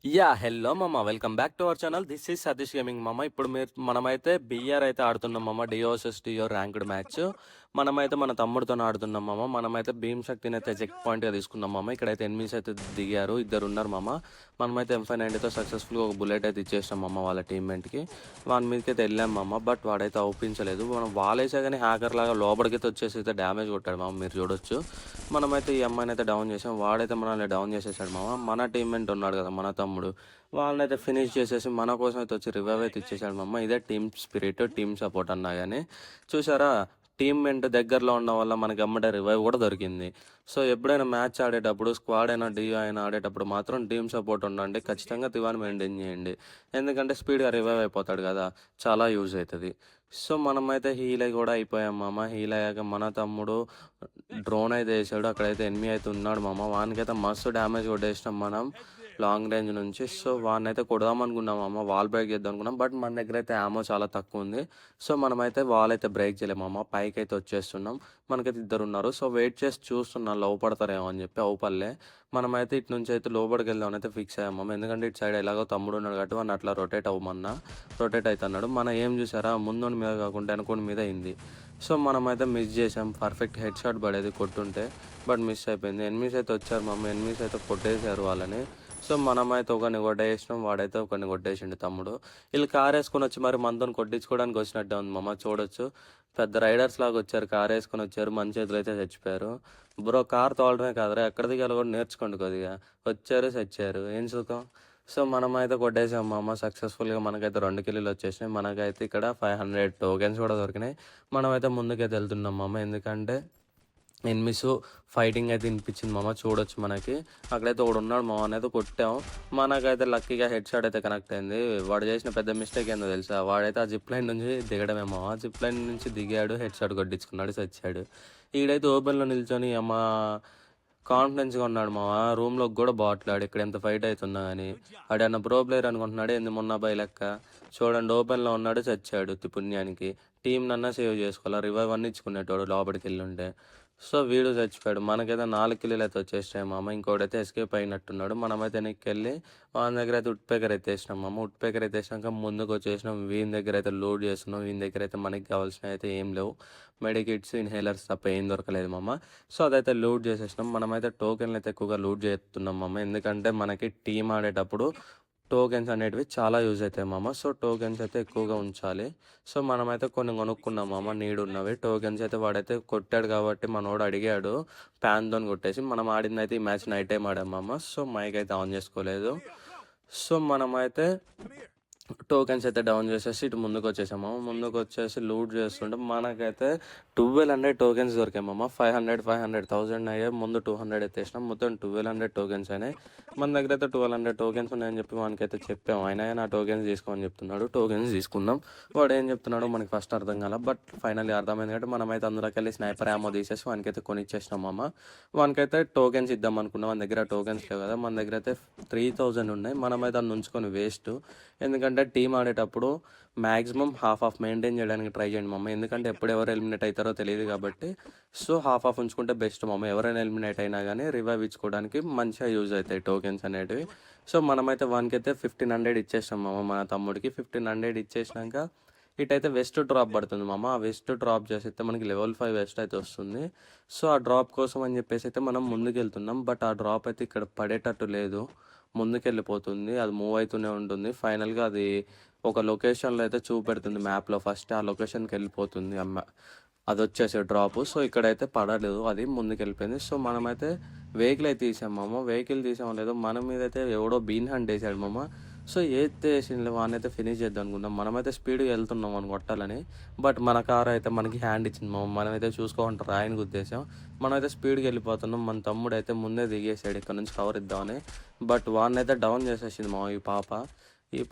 Hello మామ. Welcome back to our channel. This is Satish gaming మామ. ఇప్పుడు మనమైతే బీఆర్ అయితే ఆడుతున్నాం మామ. డియో వర్సెస్ డియో ర్యాంక్డ్ మ్యాచ్. మనమైతే మన తమ్ముడితో ఆడుతున్నాం మామ. మనమైతే భీమ్ శక్తిని అయితే చెక్ పాయింట్గా తీసుకున్నాం మామ. ఇక్కడైతే ఎనిమిస్ అయితే దిగారు, ఇద్దరు ఉన్నారు మామ. మనమైతే M590తో సక్సెస్ఫుల్గా ఒక బుల్లెట్ అయితే ఇచ్చేసాం మామ వాళ్ళ టీమ్మేట్కి. వాని మీదకి అయితే వెళ్ళాం మామ. బట్ వాడైతే అవుపించలేదు. మనం వాలేసా కానీ హ్యాకర్ లాగా లోపలికైతే వచ్చేసి అయితే డ్యామేజ్ కొట్టాడు మామ, మీరు చూడొచ్చు. మనమైతే ఈ అమ్మాయిని అయితే డౌన్ చేసాం. వాడైతే మనల్ని డౌన్ చేసేసాడు మామ. మన టీమ్మేట్ ఉన్నాడు కదా మన తమ్ముడు, వాళ్ళనైతే ఫినిష్ చేసేసి మన కోసం అయితే వచ్చి రివైవ్ అయితే ఇచ్చేసాడు మమ్మ. ఇదే టీమ్ స్పిరిట్, టీమ్ సపోర్ట్ అన్నా కానీ. చూసారా, టీమ్ మెంట్ దగ్గరలో ఉండడం వల్ల మనకి అమ్మటే రివైవ్ కూడా దొరికింది. సో ఎప్పుడైనా మ్యాచ్ ఆడేటప్పుడు, స్క్వాడ్ అయినా డియో అయినా ఆడేటప్పుడు మాత్రం టీమ్ సపోర్ట్ ఉండండి. ఖచ్చితంగా తివాని మెయింటైన్ చేయండి. ఎందుకంటే స్పీడ్గా రివైవ్ అయిపోతాడు కదా, చాలా యూజ్ అవుతుంది. సో మనమైతే హీల్ అయి కూడా అయిపోయాం మామ. హీల్ అయ్యాక మన తమ్ముడు డ్రోన్ అయితే వేసాడు. అక్కడైతే ఎనిమి అయితే ఉన్నాడు మామ. వానికైతే మస్తు డ్యామేజ్ కొట్టేసినాం మనం లాంగ్ రేంజ్ నుంచి. సో వాడిని అయితే కొడదాం అనుకున్నాం అమ్మ, వాల్ బ్రేక్ చేద్దాం అనుకున్నాం. బట్ మన దగ్గర అయితే ఆమో చాలా తక్కువ ఉంది. సో మనమైతే వాల్ అయితే బ్రేక్ చేయలేము అమ్మ. పైకి అయితే వచ్చేస్తున్నాం. మనకైతే ఇద్దరు ఉన్నారు. సో వెయిట్ చేసి చూస్తున్నాం లోపడతారేమో అని చెప్పి. అవుపల్లే మనమైతే ఇటు నుంచి అయితే లోపలికి వెళ్దామని అయితే ఫిక్స్ అయ్యామమ్మ. ఎందుకంటే ఇటు సైడ్ ఎలాగో తమ్ముడు ఉన్నాడు కాబట్టి వాడిని అట్లా రొటేట్ అవ్వమన్నా రొటేట్ అవుతున్నాడు. మనం ఏం చూసారా, ముందుని మీద కాకుండా వెనుకోని మీద అయింది. సో మనమైతే మిస్ చేసాం. పర్ఫెక్ట్ హెడ్ షాట్ పడేది కొట్టుంటే, బట్ మిస్ అయిపోయింది. ఎనిమిస్ అయితే వచ్చారు మమ్మ. ఎనిమిస్ అయితే కొట్టేశారు వాళ్ళని. సో మనమైతే ఒకరిని కొట్టేసినాం, వాడైతే ఒకరిని కొట్టేసిండు తమ్ముడు. వీళ్ళు కార్ వేసుకొని వచ్చి మరి మనతో కొట్టించుకోవడానికి వచ్చినట్టే ఉంది మమ్మ, చూడొచ్చు. పెద్ద రైడర్స్ లాగా వచ్చారు, కార్ వేసుకొని వచ్చారు. మన చేతులు అయితే చచ్చిపోయారు. బ్రో కార్ తోలడమే కాదురా, ఎక్కడ దిగాలో కూడా నేర్చుకోండి కొద్దిగా. వచ్చారు చచ్చారు, ఏం సుఖం. సో మనమైతే కొట్టేసాం మామ సక్సెస్ఫుల్గా. మనకైతే 2 కిల్లులు వచ్చేసినాయి. మనకైతే ఇక్కడ 500 టోకెన్స్ కూడా దొరికినాయి. మనమైతే ముందుకైతే వెళ్తున్నాం మామ. ఎందుకంటే ఎనిమిస్ ఫైటింగ్ అయితే వినిపించింది మామ, చూడొచ్చు మనకి. అక్కడైతే ఒకడు ఉన్నాడు మామ, అనేది కొట్టాము. మనకైతే లక్కీగా హెడ్ షాట్ అయితే కనెక్ట్ అయింది. వాడు చేసిన పెద్ద మిస్టేక్ ఏందో తెలుసా, వాడైతే ఆ జిప్ లైన్ నుంచి దిగడమే మామ. జిప్ లైన్ నుంచి దిగాడు, హెడ్ షాట్ కొట్టించుకున్నాడు, చచ్చాడు. ఈడైతే ఓపెన్లో నిల్చొని అమ్మ కాన్ఫిడెన్స్గా ఉన్నాడు మామ. రూమ్లోకి కూడా బాట్లాడు ఇక్కడ ఎంత ఫైట్ అవుతున్నా అని. ఆడన్న ప్రో ప్లేయర్ అనుకుంటున్నాడు, ఏంది మొన్న బై లెక్క. చూడండి ఓపెన్లో ఉన్నాడు, చచ్చాడు పుణ్యానికి. టీం నన్నా సేవ్ చేసుకోవాలి, రివైవ్ అన్ని ఇచ్చుకునేటోడు లోపలికి వెళ్ళి ఉంటే. సో వీడు చచ్చిపోయాడు. మనకైతే 4 కిల్లులు అయితే వచ్చేసాయి మామ. ఇంకోటైతే ఎస్కేప్ అయినట్టున్నాడు. మనమైతే వెనక్కి వెళ్ళి వాళ్ళ దగ్గర అయితే ఉట్పేకర్ ఎత్తేసినాం మామ. ఉట్పేకర్ ఎత్తేసినాక ముందుకు వచ్చేసినాం. వీని దగ్గర అయితే లోడ్ చేస్తున్నాం. వీని దగ్గర అయితే మనకి కావాల్సినవి అయితే ఏం లేవు, మెడికిట్స్ ఇన్హేలర్స్ తప్ప ఏం దొరకలేదు మామ. సో అదైతే లూట్ చేసేసినాం. మనమైతే టోకెన్లు అయితే ఎక్కువగా లూట్ చేస్తున్నాం మామ. ఎందుకంటే మనకి టీం ఆడేటప్పుడు టోకెన్స్ అనేటివి చాలా యూజ్ అవుతాయి మామ. సో టోకెన్స్ అయితే ఎక్కువగా ఉంచాలి. సో మనమైతే కొన్ని కొనుక్కున్నాం మామ, నీడ్ ఉన్నవి టోకెన్స్ అయితే. వాడైతే కొట్టాడు కాబట్టి మనోడు అడిగాడు ప్యాన్తో కొట్టేసి. మనం ఆడింది అయితే ఈ మ్యాచ్ నైట్ టైం ఆడాం మామ. సో మైక్ అయితే ఆన్ చేసుకోలేదు. సో మనమైతే టోకెన్స్ అయితే డౌన్ చేసేసి ఇటు ముందుకు వచ్చేసాము. ముందుకు వచ్చేసి లూట్ చేస్తుంటే మనకైతే 1200 టోకెన్స్ దొరికామమ్మ. 500,000 అయ్యాయి. ముందు 200 అయితే వేసినాం, మొత్తం 1200 టోకెన్స్ అయినాయి. మన దగ్గర అయితే 1200 టోకెన్స్ ఉన్నాయని చెప్పి మనకైతే చెప్పాము. అయినా నా టోకెన్స్ తీసుకోమని చెప్తున్నాడు. టోకెన్స్ తీసుకున్నాం. వాడు ఏం చెప్తున్నాడో మనకి ఫస్ట్ అర్థం కాల, బట్ ఫైనల్లీ అర్థమైంది. కాబట్టి మనమైతే అందులోకి వెళ్ళి స్నైపర్ యామో తీసేసి వానికైతే కొనిచ్చేసినాం అమ్మ. వానికైతే టోకెన్స్ ఇద్దాం అనుకున్నాం. మన దగ్గర టోకెన్స్ లేవు కదా, మన దగ్గర అయితే 3000 ఉన్నాయి. మనమైతే దాన్ని ఉంచుకొని వేస్ట్. ఎందుకంటే టీం ఆడేటప్పుడు మ్యాక్సిమం హాఫ్ మెయింటైన్ చేయడానికి ట్రై చేయండి మమ్మ. ఎందుకంటే ఎప్పుడు ఎవరు ఎలిమినేట్ అవుతారో తెలియదు కాబట్టి. సో హాఫ్ ఉంచుకుంటే బెస్ట్ మమ్మ. ఎవరైనా ఎలిమినేట్ అయినా కానీ రివైవ్ ఇచ్చుకోవడానికి మంచిగా యూజ్ అవుతాయి టోకెన్స్ అనేటివి. సో మనమైతే వానికైతే 1500 ఇచ్చేసాం మామ. మన తమ్ముడికి 1500 ఇచ్చేసినాక ఇటైతే వెస్ట్ డ్రాప్ పడుతుంది మామ. ఆ వెస్ట్ డ్రాప్ చేస్తే మనకి లెవెల్ 5 వెస్ట్ అయితే వస్తుంది. సో ఆ డ్రాప్ కోసం అని చెప్పేసి అయితే మనం ముందుకు వెళ్తున్నాం. బట్ ఆ డ్రాప్ అయితే ఇక్కడ పడేటట్టు లేదు, ముందుకెళ్ళిపోతుంది. అది మూవ్ అవుతూనే ఉంటుంది. ఫైనల్గా అది ఒక లొకేషన్లో అయితే చూపెడుతుంది మ్యాప్లో. ఫస్ట్ ఆ లొకేషన్కి వెళ్ళిపోతుంది అది వచ్చేసే డ్రాప్. సో ఇక్కడైతే పడలేదు, అది ముందుకు వెళ్ళిపోయింది. సో మనమైతే వెహికల్ అయితే తీసామమ్మ. వెహికల్ తీసామో లేదో మన మీద అయితే ఎవడో బీన్ హండ్ వేసాడు మమ్మ. సో ఏదైతే వేసింది వానైతే ఫినిష్ చేద్దాం అనుకుంటాం. మనమైతే స్పీడ్గా వెళ్తున్నాం అని కొట్టాలని. బట్ మన కార్ అయితే మనకి హ్యాండ్ ఇచ్చింది మమ్మ. మనమైతే చూసుకోమంటారు రాయని ఉద్దేశం. మనమైతే స్పీడ్గా వెళ్ళిపోతున్నాం. మన తమ్ముడు అయితే ముందే దిగేసాడు ఇక్కడ నుంచి కవర్ ఇద్దామని. బట్ వాడినైతే డౌన్ చేసేసింది మా ఈ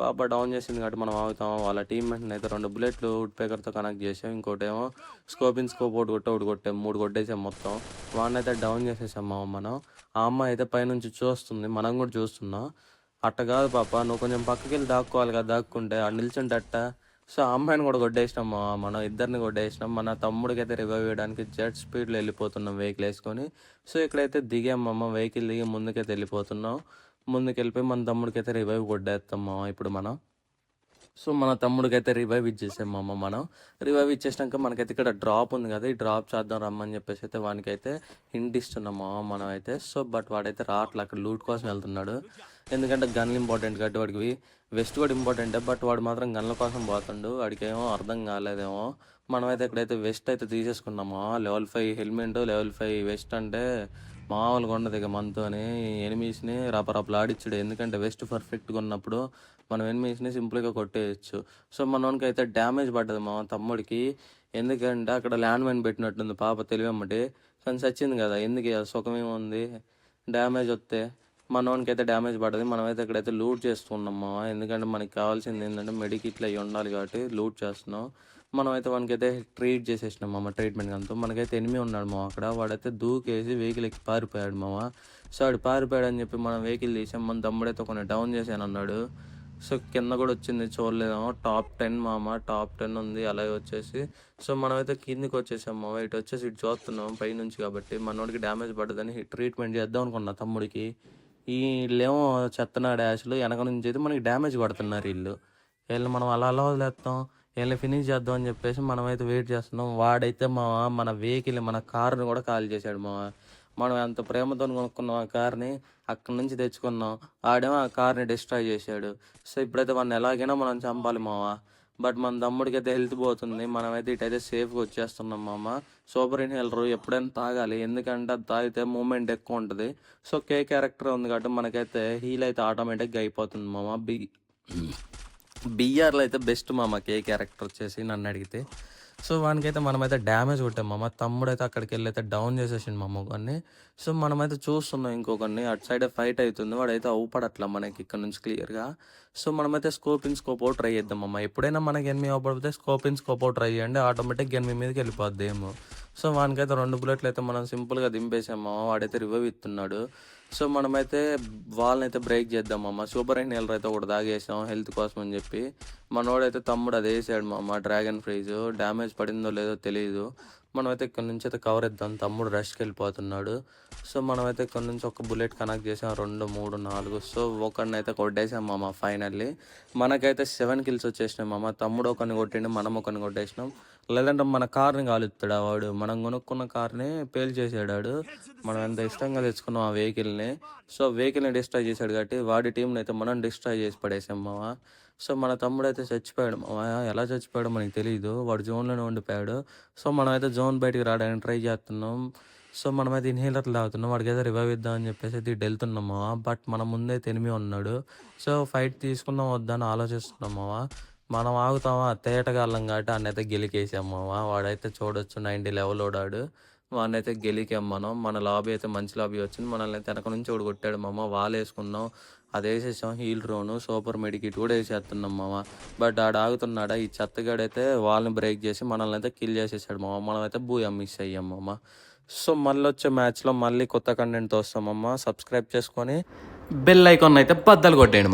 పాప డౌన్ చేసింది కాబట్టి మనం ఆగుతాం. వాళ్ళ టీమ్మేట్ని అయితే 2 బుల్లెట్లు వుడ్ పేకర్తో కనెక్ట్ చేసాం. ఇంకోటేమో స్కోప్ ఒకటి కొట్టాం, 3 కొట్టేసాం మొత్తం. వాడినైతే డౌన్ చేసేసాం మనం. ఆ అమ్మాయి అయితే పైనుంచి చూస్తుంది, మనం కూడా చూస్తున్నాం. అట్ట కాదు పాప, నువ్వు కొంచెం పక్కకి వెళ్ళి దాక్కోవాలి కదా, దాక్కుంటే ఆ నిల్చుంటే అట్ట. సో ఆ అమ్మాయిని కూడా కొట్టేసినాం మనం, ఇద్దరిని కొట్టేసినాం. మన తమ్ముడికి అయితే రివైవ్ చేయడానికి జెట్ స్పీడ్లో వెళ్ళిపోతున్నాం వెహికల్ వేసుకొని. సో ఇక్కడైతే దిగాం వెహికల్ దిగి ముందుకైతే వెళ్ళిపోతున్నాం. ముందుకెళ్ళిపోయి మన తమ్ముడికైతే రివైవ్ కొట్టేస్తాం మామ ఇప్పుడు మనం. సో మన తమ్ముడికైతే రివైవ్ ఇచ్చేసాం మామ మనం. రివైవ్ ఇచ్చేసినాక మనకైతే ఇక్కడ డ్రాప్ ఉంది కదా, ఈ డ్రాప్ చేద్దాం రమ్మని చెప్పేసి అయితే వానికైతే హింట్ ఇస్తున్నాం మామ మనం అయితే. సో బట్ వాడైతే రావట్లే, అక్కడ లూట్ కోసం వెళ్తున్నాడు. ఎందుకంటే గన్లు ఇంపార్టెంట్ కాబట్టి వాడికి వెస్ట్ కూడా ఇంపార్టెంటే, బట్ వాడు మాత్రం గన్ల కోసం పోతుండు. వాడికి ఏమో అర్థం కాలేదేమో. మనమైతే ఇక్కడైతే వెస్ట్ అయితే తీసేసుకున్నామా, లెవెల్ 5 హెల్మెట్, లెవెల్ 5 వెస్ట్ అంటే మామూలుగా ఉండదు ఇక మనతోని. ఎనిమీస్ని రపరపలాడిచ్చుడు, ఎందుకంటే వెస్ట్ పర్ఫెక్ట్గా ఉన్నప్పుడు మనం ఎనిమీస్ని సింపుల్గా కొట్టేయచ్చు. సో మనోనికి అయితే డ్యామేజ్ పడ్డది మా తమ్ముడికి, ఎందుకంటే అక్కడ ల్యాండ్ మైన్ పెట్టినట్టుంది పాప తెలివమ్మటి, కానీ చచ్చింది కదా, ఎందుకు సుఖమేముంది డ్యామేజ్ వస్తే. మనోనికి అయితే డ్యామేజ్ పడ్డది. మనమైతే ఇక్కడైతే లూట్ చేస్తున్నాం మా, ఎందుకంటే మనకి కావాల్సింది ఏంటంటే మెడికిట్లు అవి ఉండాలి కాబట్టి లూట్ చేస్తున్నాం. మనమైతే వానికైతే ట్రీట్ చేసేసినాం మామ, ట్రీట్మెంట్ అంతా. మనకైతే ఎనిమి ఉన్నాడు మామ అక్కడ, వాడైతే దూకేసి వెహికల్ ఎక్కి పారిపోయాడు మామ. సో వాడు పారిపోయాడు అని చెప్పి మనం వెహికల్ తీసాం. మన తమ్ముడైతే కొన్ని డౌన్ చేశాను అన్నాడు. సో కింద కూడా వచ్చింది చూడలేదేమో, టాప్ 10 మామ, టాప్ 10 ఉంది అలాగే వచ్చేసి. సో మనమైతే కిందికి వచ్చేసాం మామ, ఇటు వచ్చేసి ఇటు చూస్తున్నాం పైనుంచి కాబట్టి. మనోడికి డ్యామేజ్ పడ్డదని ట్రీట్మెంట్ చేద్దాం అనుకున్నా తమ్ముడికి. వీళ్ళేమో చెత్తనా డాష్లు వెనక నుంచి అయితే మనకి డ్యామేజ్ పడుతున్నారు వీళ్ళు మనం అలా అలా వదిలేస్తాం, వీళ్ళని ఫినిష్ చేద్దాం అని చెప్పేసి మనమైతే వెయిట్ చేస్తున్నాం. వాడైతే మన వెహికల్, మన కార్ని కూడా కాల్ చేశాడు మనం ఎంత ప్రేమతో కొనుక్కున్నాం ఆ కార్ని, అక్కడి నుంచి తెచ్చుకున్నాం. ఆడేమో ఆ కార్ని డిస్ట్రాయ్ చేశాడు. సో ఇప్పుడైతే వాడిని ఎలాగైనా మనం చంపాలి బట్ మన తమ్ముడికి అయితే హెల్త్ పోతుంది. మనమైతే ఇటైతే సేఫ్గా వచ్చేస్తున్నాం సూపర్ ఇన్హేలర్ ఎప్పుడైనా తాగాలి, ఎందుకంటే అది తాగితే మూమెంట్ ఎక్కువ ఉంటుంది. సో కే క్యారెక్టర్ ఉంది కాబట్టి మనకైతే హీల్ అయితే ఆటోమేటిక్గా అయిపోతుంది బీఆర్లో అయితే బెస్ట్ కే క్యారెక్టర్ వచ్చేసి నన్ను అడిగితే. సో వానికైతే మనమైతే డ్యామేజ్ కొట్టాం తమ్ముడు అయితే అక్కడికి వెళ్ళి అయితే డౌన్ చేసేసిండు ఒకరిని. సో మనమైతే చూస్తున్నాం ఇంకొకరిని, అటు సైడే ఫైట్ అవుతుంది, వాడైతే అవుపడట్లా మనకి ఇక్కడ నుంచి క్లియర్గా. సో మనమైతే స్కోప్ అవుట్ ట్రై చేద్దాం ఎప్పుడైనా మనకి ఎనిమిది అవపడితే స్కోప్ అవుట్ ట్రై చేయండి, ఆటోమేటిక్గా ఎనిమిది మీదకి వెళ్ళిపోద్ది ఏమో. సో వానికైతే 2 బుల్లెట్లు అయితే మనం సింపుల్గా దింపేసాం వాడైతే రివైవ్ ఇస్తున్నాడు. సో మనమైతే వాళ్ళని అయితే బ్రేక్ చేద్దాం సూపర్ ఇన్హేలర్ అయితే ఒకటి తాగేసాం హెల్త్ కోసం అని చెప్పి. మనోడైతే తమ్ముడు అది వేసాడు డ్రాగన్ ఫ్రైజ్, డ్యామేజ్ పడిందో లేదో తెలియదు. మనమైతే ఇక్కడ నుంచి అయితే కవర్ ఇద్దాం, తమ్ముడు రష్కి వెళ్ళిపోతున్నాడు. సో మనమైతే ఇక్కడ నుంచి ఒక బుల్లెట్ కనెక్ట్ చేసాం, 2, 3, 4. సో ఒకరిని అయితే కొట్టేసాం ఫైనల్లీ. మనకైతే 7 కిల్స్ వచ్చేసినాం తమ్ముడు ఒకరిని కొట్టిండు, మనం ఒకరిని కొట్టేసినాం. లేదంటే మన కార్ని కాలుస్తాడు వాడు, మనం కొనుక్కున్న కార్ని పేల్చేసాడు. మనం ఎంత ఇష్టంగా తెచ్చుకున్నాం ఆ వెహికల్ని. సో వెహికల్ని డిస్ట్రాయ్ చేశాడు కాబట్టి వాడి టీంని అయితే మనం డిస్ట్రాయ్ చేసి పడేసాం సో మన తమ్ముడు అయితే చచ్చిపోయాడు ఎలా చచ్చిపోయాడో మనకి తెలియదు, వాడు జోన్లోనే ఉండిపోయాడు. సో మనమైతే జోన్ బయటికి రావడానికి ట్రై చేస్తున్నాం. సో మనమైతే ఇన్హేలర్లు తాగుతున్నాం, వాడికి అయితే రివైవ్ ఇద్దాం అని చెప్పేసి అయితే ఇటు వెళ్తున్నాము. బట్ మన ముందైతే ఎనిమి ఉన్నాడు. సో ఫైట్ తీసుకుందాం వద్దని ఆలోచిస్తున్నాము. మనం ఆగుతామా, తేటగాళ్ళం కాబట్టి ఆయన అయితే గెలికేసాము వాడైతే చూడొచ్చు 90 లెవెల్ ఓడాడు. వాడిని అయితే గెలికాం మన లాబీ అయితే మంచి లాబీ వచ్చింది. మనల్ని అయితే వెనక నుంచి ఒకటి కొట్టాడు వాళ్ళు వేసుకున్నాం, అది వేసేసాం. హీల్ డ్రోను సూపర్ మెడికిట్ కూడా వేసేస్తున్నాం బట్ ఆడ ఆగుతున్నాడా ఈ చెత్తగాడైతే వాళ్ళని బ్రేక్ చేసి మనల్ని అయితే కిల్ చేసేసాడు మనం అయితే బూయా మిస్ అయ్యాం సో మళ్ళీ వచ్చే మ్యాచ్లో మళ్ళీ కొత్త కంటెంట్తో వస్తాం సబ్స్క్రైబ్ చేసుకొని బెల్ ఐకాన్ అయితే బద్దలు కొట్టేయండి